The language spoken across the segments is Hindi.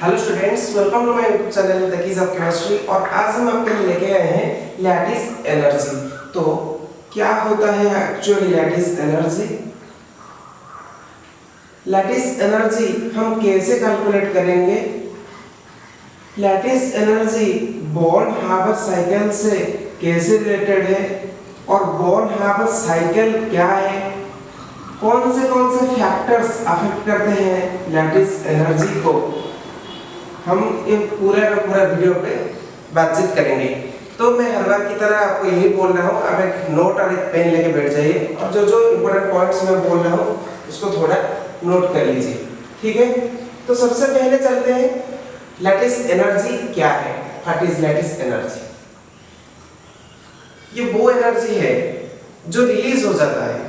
Hello students, welcome to my YouTube channel the keys of chemistry. और आज हम आपके लिए लेके आए हैं लैटिस एनर्जी। तो क्या होता है actually lattice energy? Lattice energy हम कैसे कैलकुलेट करेंगे? लैटिस एनर्जी बॉर्न-हार्बर साइकिल से कैसे रिलेटेड है और बॉर्न-हार्बर साइकिल क्या है? कौन से फैक्टर्स अफेक्ट करते हैं लैटिस एनर्जी को? हम ये पूरा का पूरा वीडियो पे बातचीत करेंगे। तो मैं हर बार की तरह आपको यही बोल रहा हूँ, आप एक नोट और एक पेन लेके बैठ जाइए और जो इम्पोर्टेंट पॉइंट्स मैं बोल रहा हूँ उसको थोड़ा नोट कर लीजिए, ठीक है? तो सबसे पहले चलते हैं, लैटिस एनर्जी क्या है? What is lattice energy? ये वो एनर्जी है जो रिलीज हो जाता है,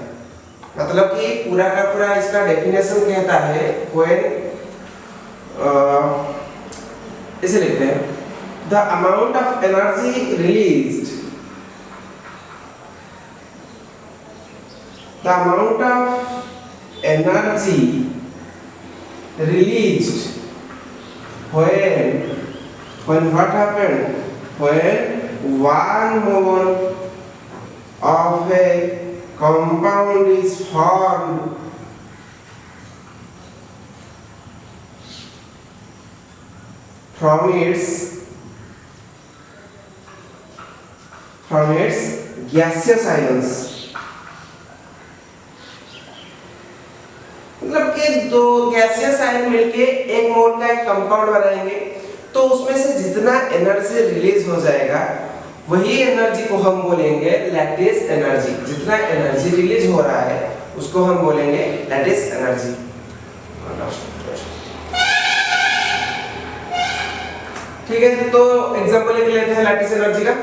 मतलब कि पूरा का पूरा इसका डेफिनेशन कहता है व्हेन इसे लिखते हैं the amount of energy released, the amount of energy released when what happened, when one mole of a compound is formed from its gaseous ions। मतलब कि दो गैसियस आयन मिलके एक मोल का एक कंपाउंड बनाएंगे, तो उसमें से जितना एनर्जी रिलीज हो जाएगा वही एनर्जी को हम बोलेंगे लैटिस एनर्जी। जितना एनर्जी रिलीज हो रहा है उसको हम बोलेंगे लैटिस एनर्जी। ठीक है, तो एग्जांपल लिख लेते हैं लैटिस एनर्जी का।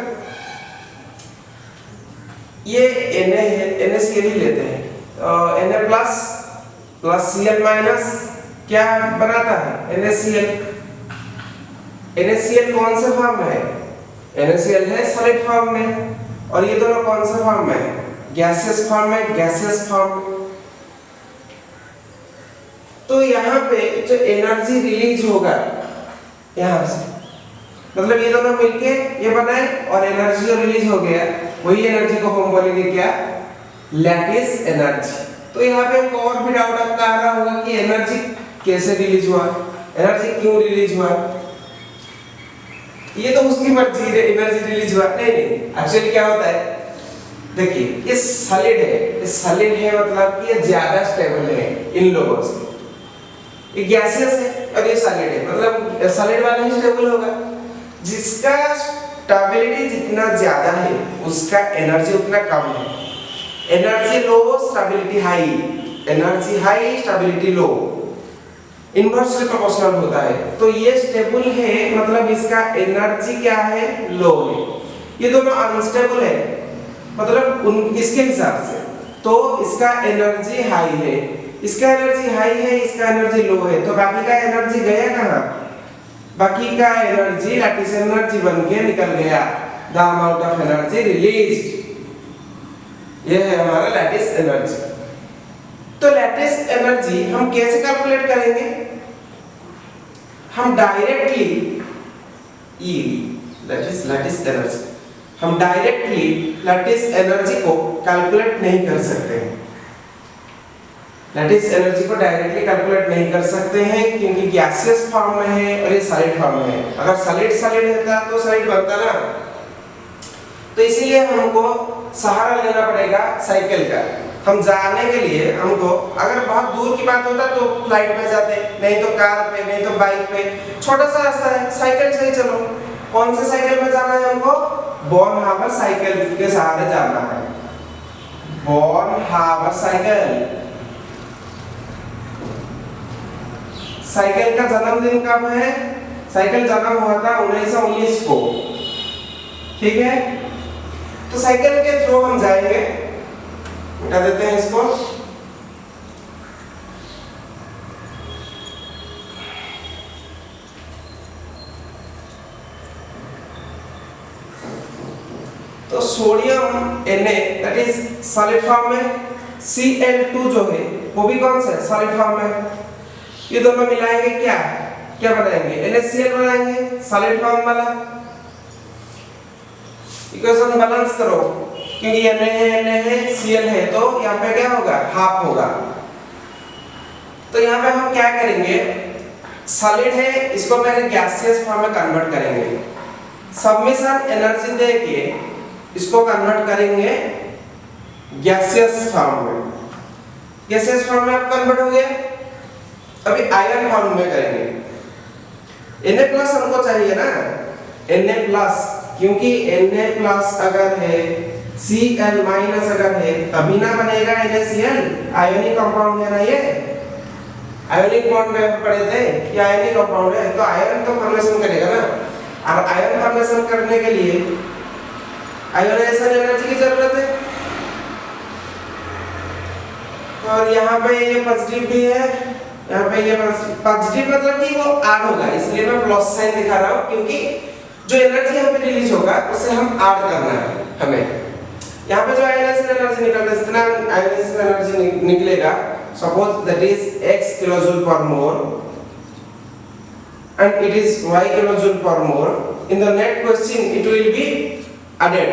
ये Na है, NaCl ही लेते हैं। Na प्लस Cl माइनस क्या बनाता है? NaCl। NaCl कौन से फॉर्म में है? NaCl है सॉलिड फॉर्म में, और ये दोनों कौन से फॉर्म में है? गैसियस फॉर्म में, गैसियस फॉर्म। तो यहाँ पे जो एनर्जी रिलीज होगा यहाँ से, मतलब ये दोनों मिलके ये बनाए और एनर्जी जो रिलीज हो गया वही एनर्जी को हम बोलेंगे क्या? Lattice energy. तो यहाँ पे एक और भी डाउट आपका आ रहा होगा कि एनर्जी कैसे रिलीज हुआ, एनर्जी क्यों रिलीज हुआ? ये तो उसकी मर्जी है, एनर्जी रिलीज हुआ नहीं। एक्चुअली क्या होता है, देखिए ये सॉलिड है, ये सॉलिड है मतलब कि ये ज्यादा स्टेबल है इन लोगों से। ये गैसियस है और ये सॉलिड है, मतलब सॉलिड वाला ही स्टेबल होगा। जिसका स्टेबिलिटी जितना ज्यादा है उसका एनर्जी उतना कम है। Energy low, stability high, energy high, stability low, inversely proportional होता है। तो ये स्टेबल है मतलब इसका एनर्जी क्या है? लो है। ये दोनों अनस्टेबल है मतलब इसके हिसाब से, तो इसका एनर्जी हाई है, इसका एनर्जी हाई है, इसका एनर्जी लो है। तो बाकी का एनर्जी गया कहाँ? बाकी का एनर्जी लैटिस एनर्जी बनके निकल गया। The amount of energy released, ये है हमारा लैटिस एनर्जी। तो लैटिस एनर्जी हम कैसे कैलकुलेट करेंगे? हम डायरेक्टली लैटिस एनर्जी हम डायरेक्टली लैटिस एनर्जी को कैलकुलेट नहीं कर सकते हैं। लैटिस एनर्जी को डायरेक्टली कैलकुलेट नहीं कर सकते हैं क्योंकि गैसियस फॉर्म में है और ये सॉलिड फॉर्म में है। अगर सॉलिड होता तो सॉलिड बनता ना, तो इसीलिए हमको सहारा लेना पड़ेगा साइकिल का। हम जाने के लिए हमको, अगर बहुत दूर की बात होता तो फ्लाइट में जाते, नहीं तो कार पे, नहीं तो बाइक पे। छोटा सा रास्ता है, साइकिल से ही चलो। कौन से साइकिल में जाना है हमको? बॉर्न-हार्बर साइकिल के सहारे जाना है। Born-harbour cycle. साइकिल का जन्मदिन कब है? साइकिल जन्म हुआ था 1919 को, ठीक है? तो साइकिल के थ्रू हम जाएंगे, मिटा देते हैं इसको। तो sodium Na that is solid form में, Cl2 जो है वो भी कौन सा है? सॉलिड फॉर्म में। ये दोनों मिलाएंगे क्या? क्या बनाएंगे, NaCl बनाएंगे, सॉलिड फॉर्म वाला। इक्वेशन बैलेंस करो, क्योंकि Na है Cl है, तो यहाँ पे क्या होगा, हाफ होगा। तो यहाँ पे हम क्या करेंगे, सॉलिड है, इसको पहले गैसियस फॉर्म में कन्वर्ट करेंगे, सबमिशन एनर्जी देके इसको कन्वर्ट करेंगे गैसियस फॉर्म में। गैसियस फॉर्म में आप कन्वर्ट हो गया, अभी आयन फॉर्म में करेंगे। Na+ हमको चाहिए ना, Na+, क्योंकि Na+ अगर है Cl- अगर है तभी ना बनेगा NaCl, आयोनिक कंपाउंड है ना ये, आयोनिक बॉन्ड में पढ़े थे कि आयोनिक कंपाउंड है, तो आयन तो फॉर्मेशन करेगा ना, और आयन फॉर्मेशन करने के लिए आयोनाइजेशन एनर्जी की जरूरत है। और यहाँ पे ये पॉजिटिव भी है, यहाँ पे ये पॉजिटिव मतलब कि वो ऐड होगा, इसलिए मैं प्लस साइन दिखा रहा हूँ, क्योंकि जो एनर्जी यहाँ पे रिलीज होगा उसे हम ऐड करना है हमें। यहाँ पे जो आयोनाइजेशन एनर्जी निकलता है, जितना आयोनाइजेशन एनर्जी निकलेगा, suppose that is x kilojoule पर मोल and it is y kilojoule per mole, in the net question it will be added।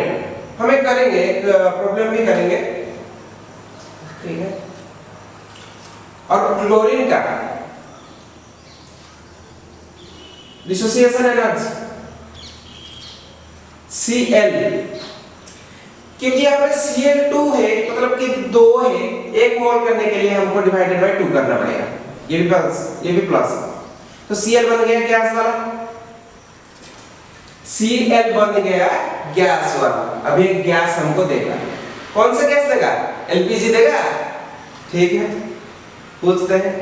हमें करेंगे, एक प्रॉब्लम भी करेंगे, ठीक है। और क्लोरीन का डिसोसिएशन एनर्जी Cl, क्योंकि यहाँ पे Cl2 है, मतलब कि 2 है, 1 मोल करने के लिए हमको डिवाइडेड बाय 2 करना पड़ेगा, ये भी प्लस। तो Cl बन गया गैस वाला, Cl बन गया गैस वाला। अभी एक गैस हमको देगा, कौन सा गैस देगा, LPG देगा, ठीक है। पूछते हैं,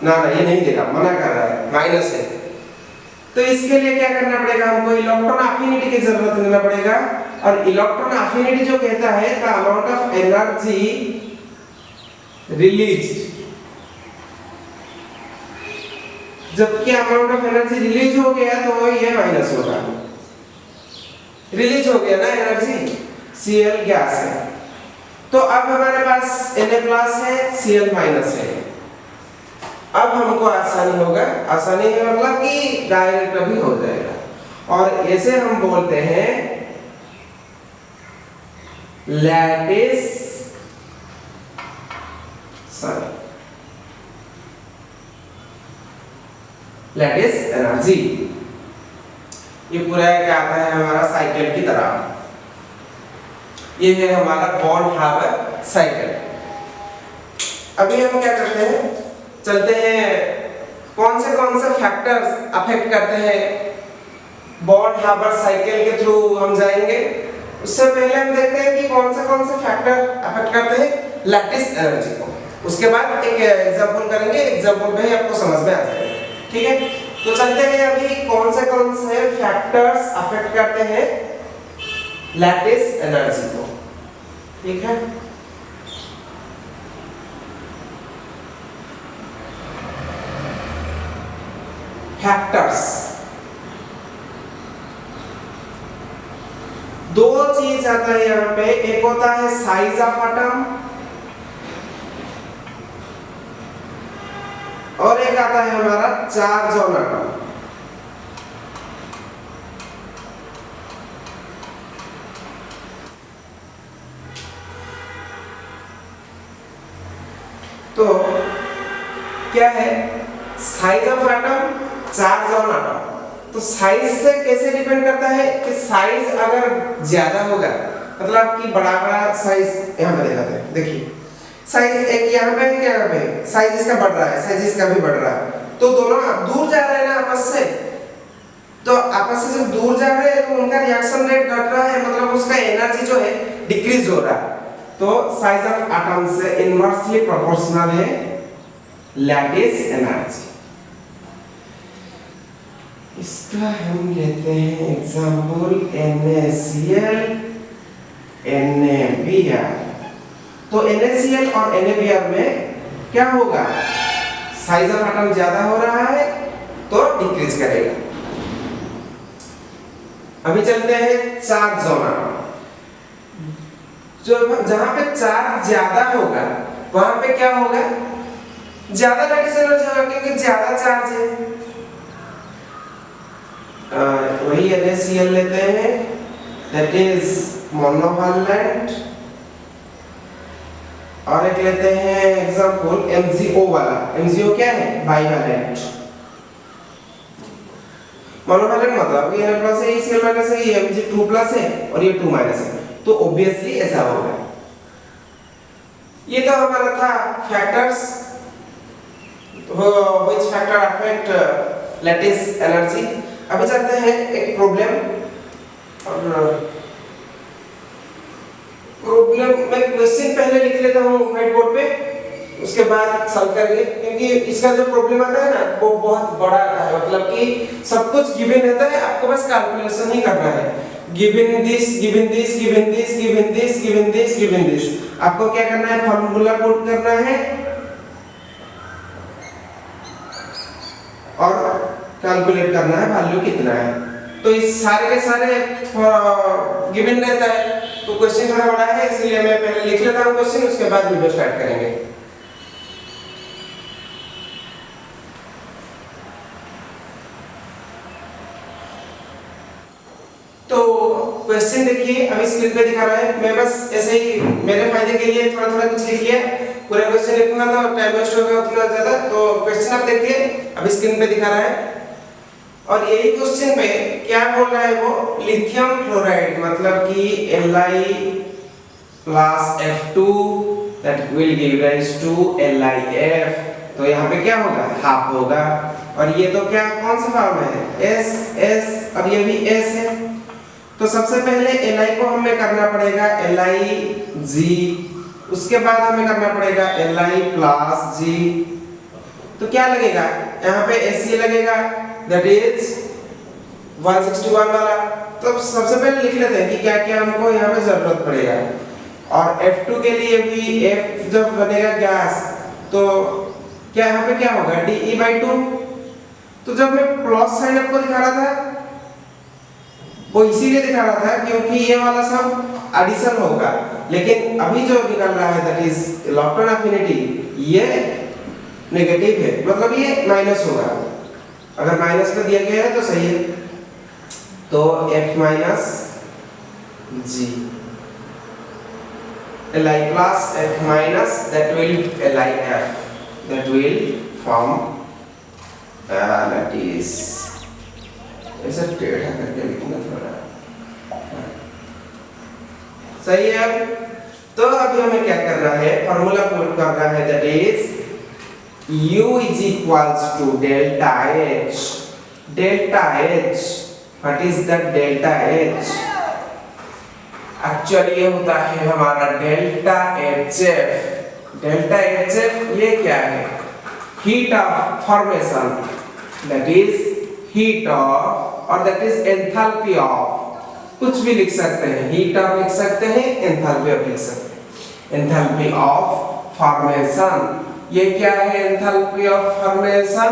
ना ये नहीं देगा, मना कर रहा है, माइनस है। तो इसके लिए क्या करना पड़ेगा, हमको इलेक्ट्रॉन अफिनिटी की जरूरत लेना पड़ेगा, और इलेक्ट्रॉन अफिनिटी जो कहता है the amount of energy released, जबकि अमाउंट ऑफ एनर्जी रिलीज हो गया तो ये माइनस होगा, रिलीज हो गया ना एनर्जी, Cl गैस है। तो अब हमारे पास Na+ है, Cl- है। अब हमको आसानी होगा, आसानी है मतलब कि डायरेक्ट भी हो जाएगा, और ऐसे हम बोलते हैं लैटिस एनर्जी। ये पूरा क्या आता है हमारा साइकिल की तरह, ये है हमारा बॉर्न-हावर साइकिल। अभी हम क्या करते हैं, चलते हैं कौन से फैक्टर्स अफेक्ट करते हैं बॉर्न-हावर साइकिल के थ्रू हम जाएंगे। उससे पहले हम देखते हैं कि कौन से फैक्टर अफेक्ट करते हैं लैटिस एनर्जी को, उसके बाद एक एग्जांपल करेंगे, एग्जांपल में ही आपको समझ में आ जाएगा, ठीक है। तो चलते हैं अभी कौन से फैक्टर्स अफेक्ट करते हैं लैटिस एनर्जी को, ठीक है। फैक्टर्स, दो चीज आता है यहाँ पे, एक होता है साइज ऑफ एटम और एक आता है हमारा चार्ज ऑन एटम। तो क्या है, size of atom, charge on atom. तो साइज से कैसे डिपेंड करता है कि साइज अगर ज्यादा होगा, मतलब कि बड़ा साइज, यहाँ पे दिखाते हैं, देखिए साइज एक यहाँ पे है, यहाँ पे साइज इसका बढ़ रहा है, साइज इसका भी बढ़ रहा है, तो दोनों दूर जा रहे हैं ना आपस से, तो आपस से जब दूर जा रहे हैं तो उनका रिएक्शन रेट घट रहा है, मतलब उसका एनर्जी जो है डिक्रीज हो रहा है। तो साइज ऑफ एटम से इनवर्सली प्रोपोर्शनल है लैटिस एनर्जी। इसका हम लेते हैं एग्जांपल NaCl, NaBr। तो NaCl और NaBr में क्या होगा, साइज ऑफ एटम ज्यादा हो रहा है तो डिक्रीज करेगा। अभी चलते हैं चार्ज ऑन एटम। जो जहां पे चार्ज ज्यादा होगा वहां पे क्या होगा, ज्यादा लैटिस एनर्जी होगा, क्योंकि ज्यादा चार्ज है। वही NaCl लेते हैं, दैट इज मोनोवैलेंट, और एक लेते हैं एग्जांपल MgO वाला। MgO क्या है? बाइवैलेंट। मोनोवैलेंट मतलब ये N प्लस है, ये Cl माइनस है, ये Mg2 प्लस है और ये 2 माइनस है, तो ऑब्वियसली ऐसा होगा। ये तो हमारा था factors which factor affect lattice energy. अभी चलते हैं एक प्रॉब्लम, और प्रॉब्लम में क्वेश्चन पहले लिख लेता हूँ व्हाइट बोर्ड पे, उसके बाद सॉल्व करेंगे, क्योंकि इसका जो प्रॉब्लम आता है ना वो बहुत बड़ा आता है, मतलब कि सब कुछ गिवन रहता है, आपको बस कैलकुलेशन ही करना है। Given this given this given this given this given this given this, आपको क्या करना है? फॉर्मूला पुट करना है और कैलकुलेट करना है वैल्यू कितना है। तो इस सारे के सारे गिवन रहता है, तो क्वेश्चन थोड़ा बड़ा है, इसलिए मैं पहले लिख लेता हूँ क्वेश्चन, उसके बाद वीडियो स्टार्ट करेंगे। तो क्वेश्चन देखिए, अभी स्क्रीन पे दिखा रहा है, मैं बस ऐसे ही मेरे फायदे के लिए थोड़ा थोड़ा कुछ लिख लिया, पूरा क्वेश्चन लिखूंगा तो टाइम वेस्ट होगा उतना ज्यादा। तो क्वेश्चन आप देखिए, अभी स्क्रीन पे दिखा रहा है, और यही क्वेश्चन पे क्या बोल रहा है वो, लिथियम क्लोराइड मतलब कि Li plus F2 that will give rise to LiF, तो यहाँ पे क्या होगा? हाफ होगा। और ये तो क्या कौन सा फॉर्म है? S, और ये भी S है, तो सबसे पहले Li को हमें करना पड़ेगा Lij, उसके बाद हमें करना पड़ेगा Li प्लस G, तो क्या लगेगा? यहाँ पे Ac लगेगा, दैट इज 161 वाला। तो सबसे पहले लिख लेते हैं कि क्या क्या हमको यहाँ पे जरूरत पड़ेगा। और F2 के लिए भी F जब बनेगा गैस, तो क्या यहाँ पे क्या होगा? De/2। तो जब मैं प्लस साइन आपको दिखा रहा था, वो इसीलिए दिखा रहा था क्योंकि ये वाला सब एडिशन होगा, लेकिन अभी जो निकल रहा है दैट इज इलेक्ट्रॉन अफिनिटी, ये नेगेटिव है, मतलब ये माइनस होगा। अगर माइनस में दिया गया है तो सही है, तो F minus G Li plus F minus that will LiF, that will form that is ऐसा टेढ़ा करके लिखना थोड़ा सही है। तो अभी हमें क्या करना है? फॉर्मूला पुट करना है, that is U is equals to delta H. Delta H, what is that delta H? Actually ये होता है हमारा डेल्टा HF। डेल्टा HF ये क्या है? Heat of formation, that is heat of, और दैट इज एंथैल्पी ऑफ, कुछ भी लिख सकते हैं, हीट ऑफ लिख सकते हैं, एंथैल्पी ऑफ लिख सकते हैं। एंथैल्पी ऑफ फॉर्मेशन, ये क्या है? Enthalpy of formation,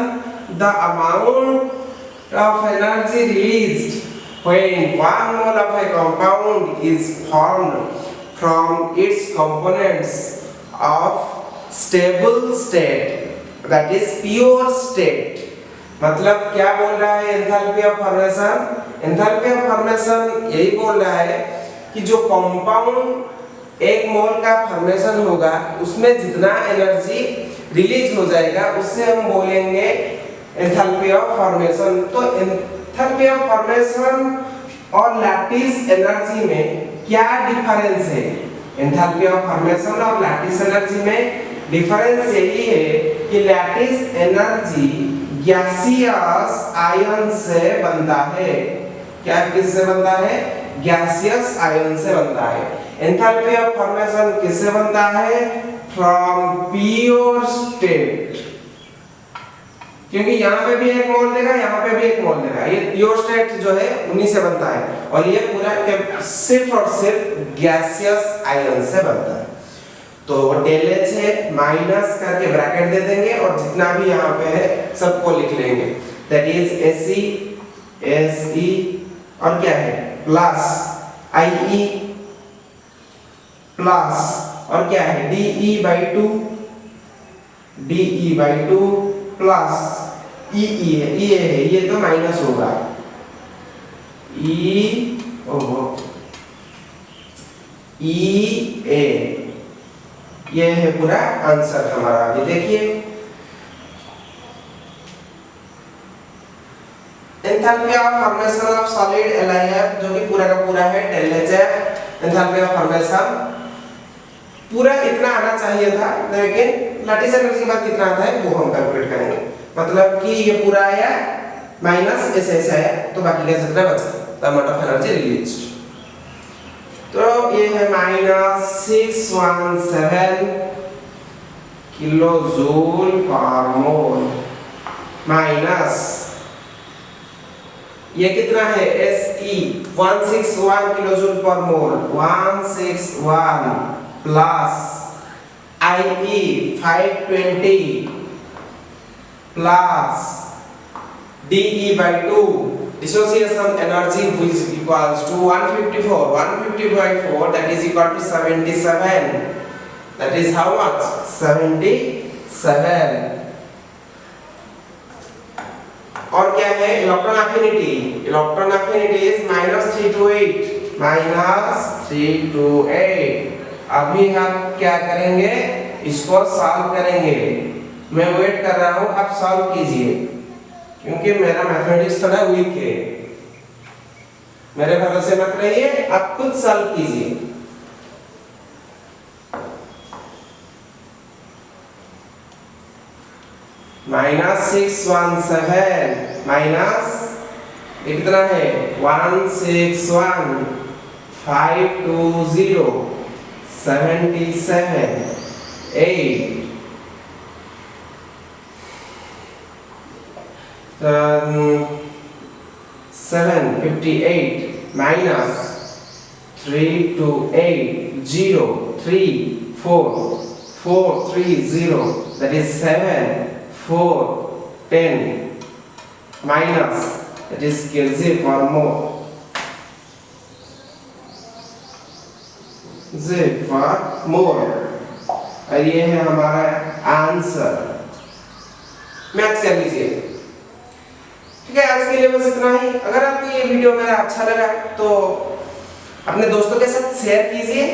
the amount of energy released when 1 mole of a compound is formed from its components of stable state, that is pure state। मतलब क्या बोल रहा है enthalpy of formation? Enthalpy of formation यही बोल रहा है कि जो कंपाउंड 1 मोल का फॉर्मेशन होगा उसमें जितना एनर्जी रिलीज हो जाएगा उससे हम बोलेंगे एंथैल्पी ऑफ फॉर्मेशन। तो एंथैल्पी ऑफ फॉर्मेशन और लैटिस एनर्जी में क्या डिफरेंस है? एंथैल्पी ऑफ फॉर्मेशन और लैटिस एनर्जी में डिफरेंस यही है कि लैटिस एनर्जी गैसियस आयन से बनता है। क्या किससे बनता है? गैसियस आयन से बनता है। एंथैल्पी ऑफ फॉर्मेशन किससे बनता है? फ्रॉम प्योर स्टेट, क्योंकि यहाँ पे भी एक मोल देगा, यहाँ पे भी एक मोल देगा, ये प्योर स्टेट जो है उन्हीं से बनता है, और ये पूरा सिर्फ और सिर्फ गैसियस आयन से बनता है। तो डेल एच है, माइनस करके ब्रैकेट दे देंगे और जितना भी यहाँ पे है सबको लिख लेंगे, दैट इज एसी एसई और क्या है प्लस आई प्लस और क्या है DE/2 DE/2 प्लस EE है, ये है, ये तो माइनस होगा, E A, ये है पूरा आंसर हमारा। अभी देखिए enthalpy of formation of solid LiF जो कि पूरा का पूरा है del HF। Enthalpy of formation पूरा इतना आना चाहिए था, लेकिन लैटिस एनर्जी के बाद कितना आता है वो हम कैलकुलेट करेंगे। मतलब कि ये पूरा आया माइनस SS आया तो बाकी का जितना बचा the amount of energy released. तो ये है -617 किलो जूल पर मोल माइनस ये कितना है SE 161 किलो जूल पर मोल 161 plus IE 520 plus DE by 2 dissociation energy which is equals to 150 by 4 that is equal to 77, that is how much 77। और क्या है electron affinity, electron affinity is -3 to 8। अभी हम क्या करेंगे इसको सॉल्व करेंगे। मैं वेट कर रहा हूं आप सॉल्व कीजिए क्योंकि मेरा मैथमेटिक्स थोड़ा वीक है, मेरे भरोसे मत रहिए, आप खुद सॉल्व कीजिए। -617 माइनस कितना है 161 520 77 8 758 minus 328 3 4 430 that is 7 4 10 minus that is Z for more Z for more और ये है हमारा आंसर। मैच कर लीजिए। ठीक है, आज के लिए बस इतना ही। अगर आपको ये वीडियो मेरा अच्छा लगा तो अपने दोस्तों के साथ शेयर कीजिए।